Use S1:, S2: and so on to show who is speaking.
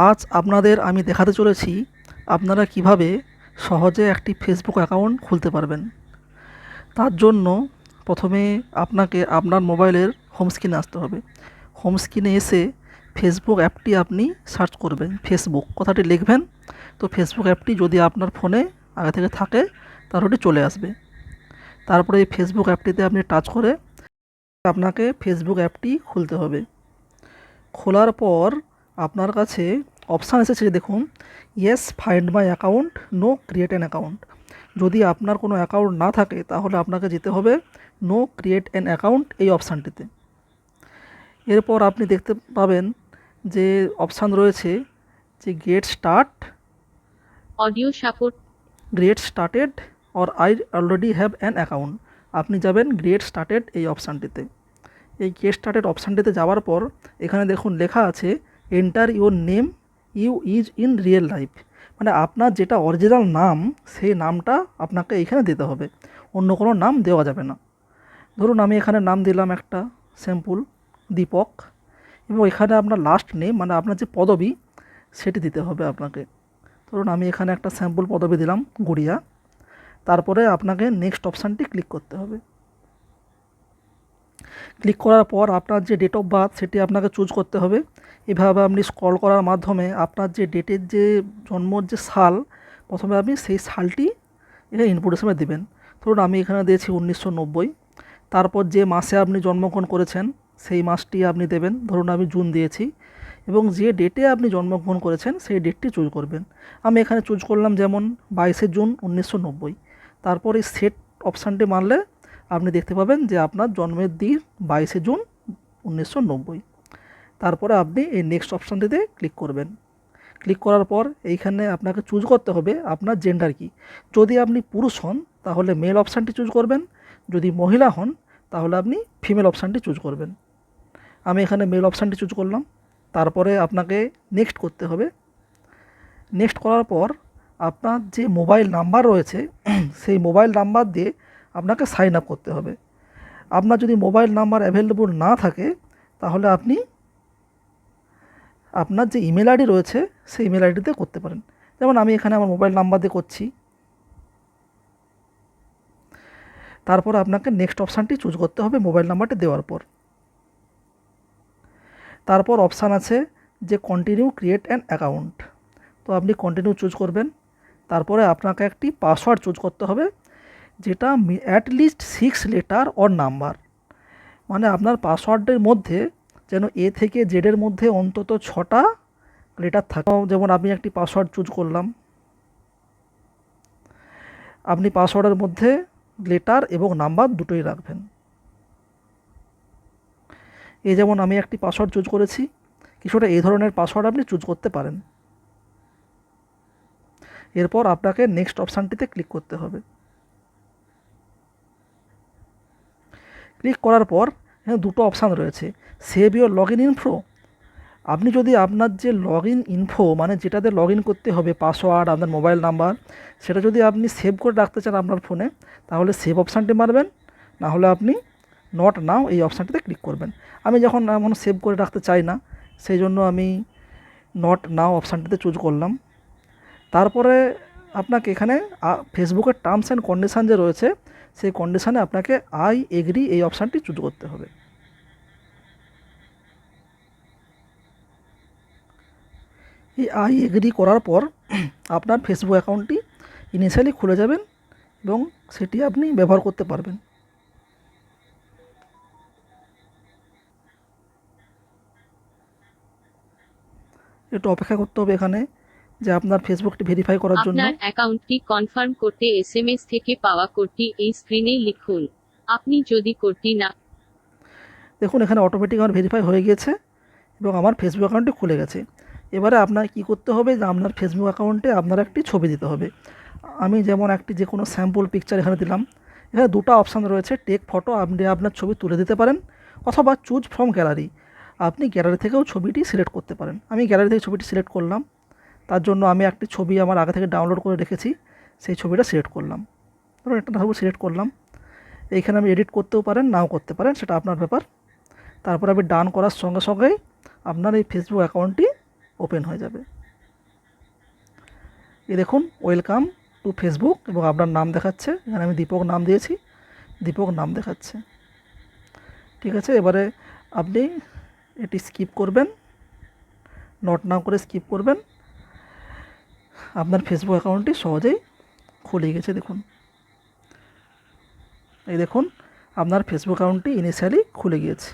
S1: আজ আপনাদের আমি দেখাতে চলেছি আপনারা কিভাবে সহজে একটি ফেসবুক অ্যাকাউন্ট খুলতে পারবেন। তার জন্য প্রথমে আপনাকে আপনার মোবাইলের হোম স্ক্রিনে আসতে হবে। হোম স্ক্রিনে এসে ফেসবুক অ্যাপটি আপনি সার্চ করবেন, ফেসবুক কথাটি লিখবেন। তো ফেসবুক অ্যাপটি যদি আপনার ফোনে আগে থেকে থাকে তাহলে ওটি চলে আসবে। তারপরে এই ফেসবুক অ্যাপটিতে আপনি টাচ করে আপনাকে ফেসবুক অ্যাপটি খুলতে হবে। খোলার পর আপনার কাছে অপশান এসেছে, দেখুন, yes find my account, no create an account. যদি আপনার কোনো অ্যাকাউন্ট না থাকে তাহলে আপনাকে যেতে হবে নো ক্রিয়েট অ্যান অ্যাকাউন্ট এই অপশানটিতে। এরপর আপনি দেখতে পাবেন যে অপশান রয়েছে যে get start,
S2: audio support,
S1: get started or I already have an account. আপনি যাবেন গেট স্টার্টেড এই অপশানটিতে। এই গেট স্টার্টেড অপশানটিতে যাওয়ার পর এখানে দেখুন লেখা আছে enter your name you use in real life, মানে আপনার যেটা অরিজিনাল নাম সেই নামটা আপনাকে এখানে দিতে হবে, অন্য কোনো নাম দেওয়া যাবে না। ধরুন আমি এখানে নাম দিলাম একটা সিম্পল দীপক, এবং এখানে আপনার লাস্ট নেম মানে আপনার যে পদবি সেটি দিতে হবে আপনাকে। ধরুন আমি এখানে একটা স্যাম্পল পদবি দিলাম গুড়িয়া। তারপরে আপনাকে নেক্সট অপশানটি ক্লিক করতে হবে। ক্লিক করার পর আপনার যে ডেট অফ বার্থ সেটি আপনাকে চুজ করতে হবে। এভাবে আপনি স্ক্রল করার মাধ্যমে আপনার যে ডেটের যে জন্মর যে সাল, প্রথমে আপনি সেই সালটি এখানে ইনপুট হিসেবে দেবেন। ধরুন আমি এখানে দিয়েছি 1990। তারপর যে মাসে আপনি জন্মগ্রহণ করেছেন সেই মাসটি আপনি দেবেন, ধরুন আমি জুন দিয়েছি, এবং যে ডেটে আপনি জন্মগ্রহণ করেছেন সেই ডেটটি চুজ করবেন। আমি এখানে চুজ করলাম যেমন 22শে জুন 1990। তারপর এই সেট অপশানটি মারলে আপনি দেখতে পাবেন যে আপনার জন্মের দিন 22শে জুন 1990। তারপরে আপনি এই নেক্সট অপশানটিতে ক্লিক করবেন। ক্লিক করার পর এইখানে আপনাকে চুজ করতে হবে আপনার জেন্ডার কী। যদি আপনি পুরুষ হন তাহলে মেল অপশানটি চুজ করবেন, যদি মহিলা হন তাহলে আপনি ফিমেল অপশানটি চুজ করবেন। আমি এখানে মেল অপশানটি চুজ করলাম। তারপরে আপনাকে নেক্সট করতে হবে। নেক্সট করার পর আপনার যে মোবাইল নাম্বার রয়েছে সেই মোবাইল নাম্বার দিয়ে আপনাকে সাইন আপ করতে হবে। আপনার যদি মোবাইল নাম্বার অ্যাভেলেবল না থাকে তাহলে আপনি আপনার যে ইমেল আইডি রয়েছে সেই ইমেল আইডিতে করতে পারেন। যেমন আমি এখানে আমার মোবাইল নাম্বার দিয়ে করছি। তারপর আপনাকে নেক্সট অপশানটি চুজ করতে হবে মোবাইল নাম্বারটি দেওয়ার পর। তারপর অপশান আছে যে কন্টিনিউ ক্রিয়েট অ্যান অ্যাকাউন্ট, তো আপনি কন্টিনিউ চুজ করবেন। তারপরে আপনাকে একটি পাসওয়ার্ড চুজ করতে হবে যেটা অ্যাটলিস্ট 6 লেটার অর নাম্বার, মানে আপনার পাসওয়ার্ডের মধ্যে যেন এ থেকে জেডের মধ্যে অন্তত 6টা লেটার থাকে। যেমন আমি একটি পাসওয়ার্ড চুজ করলাম, আপনি পাসওয়ার্ডের মধ্যে লেটার এবং নাম্বার দুটোই রাখবেন। এই যেমন আমি একটি পাসওয়ার্ড চুজ করেছি, কিছুটা এই ধরনের পাসওয়ার্ড আপনি চুজ করতে পারেন। এরপর আপনাকে নেক্সট অপশানটিতে ক্লিক করতে হবে। ক্লিক করার পর এখানে দুটো অপশান রয়েছে, save your log in info. আপনি যদি আপনার যে লগ ইন ইনফো মানে যেটাতে লগ ইন করতে হবে পাসওয়ার্ড আপনার মোবাইল নাম্বার, সেটা যদি আপনি সেভ করে রাখতে চান আপনার ফোনে তাহলে সেভ অপশানটি মারবেন, না হলে আপনি নট নাও এই অপশানটিতে ক্লিক করবেন। আমি যখন এমন সেভ করে রাখতে চাই না সেই জন্য আমি নট নাও অপশানটিতে চুজ করলাম। তারপরে আপনাকে এখানে ফেসবুকের টার্মস অ্যান্ড কন্ডিশান যে রয়েছে সেই কন্ডিশানে আপনাকে আই এগ্রি এই অপশানটি চুজ করতে হবে। এই আই এগ্রি করার পর আপনার ফেসবুক অ্যাকাউন্টটি ইনিশিয়ালি খুলে যাবেন এবং সেটি আপনি ব্যবহার করতে পারবেন। একটু অপেক্ষা করতে হবে এখানে যে আপনার ফেসবুকটি ভেরিফাই করার জন্য।
S2: আপনার অ্যাকাউন্টটি কনফার্ম করতে এসএমএস থেকে পাওয়া কোডটি এই স্ক্রিনে লিখুন। আপনি যদি কোডটি না
S1: দেখুন এখানে অটোমেটিক আমার ভেরিফাই হয়ে গিয়েছে এবং আমার ফেসবুক অ্যাকাউন্টটি খুলে গেছে। এবারে আপনার কি করতে হবে যে আপনার ফেসবুক অ্যাকাউন্টে আপনার একটি ছবি দিতে হবে। আমি যেমন একটি যে কোনো স্যাম্পল পিকচার এখানে দিলাম। এখানে দুটো অপশান রয়েছে, টেক ফটো, আপনি আপনার ছবি তুলে দিতে পারেন, অথবা চুজ ফ্রম গ্যালারি, আপনি গ্যালারি থেকেও ছবিটি সিলেক্ট করতে পারেন। আমি গ্যালারি থেকে ছবিটি সিলেক্ট করলাম। তার জন্য আমি একটি ছবি আমার আগে থেকে ডাউনলোড করে রেখেছি, সেই ছবিটা সিলেক্ট করলাম। ধরুন একটা ছবি সিলেক্ট করলাম। এইখানে আমি এডিট করতেও পারেন, নাও করতে পারেন, সেটা আপনার ব্যাপার। তারপর আপনি ডান করার সঙ্গে সঙ্গেই আপনার এই ফেসবুক অ্যাকাউন্টটি ওপেন হয়ে যাবে। এই দেখুন ওয়েলকাম টু ফেসবুক এবং আপনার নাম দেখাচ্ছে, এখানে আমি দীপক নাম দিয়েছি, দীপক নাম দেখাচ্ছে। ঠিক আছে, এবারে আপনি এটি স্কিপ করবেন, নট নাও করে স্কিপ করবেন। আপনার ফেসবুক অ্যাকাউন্টটি সহজেই খুলে গেছে। দেখুন, এই দেখুন আপনার ফেসবুক অ্যাকাউন্টটি ইনিশিয়ালি খুলে গিয়েছে।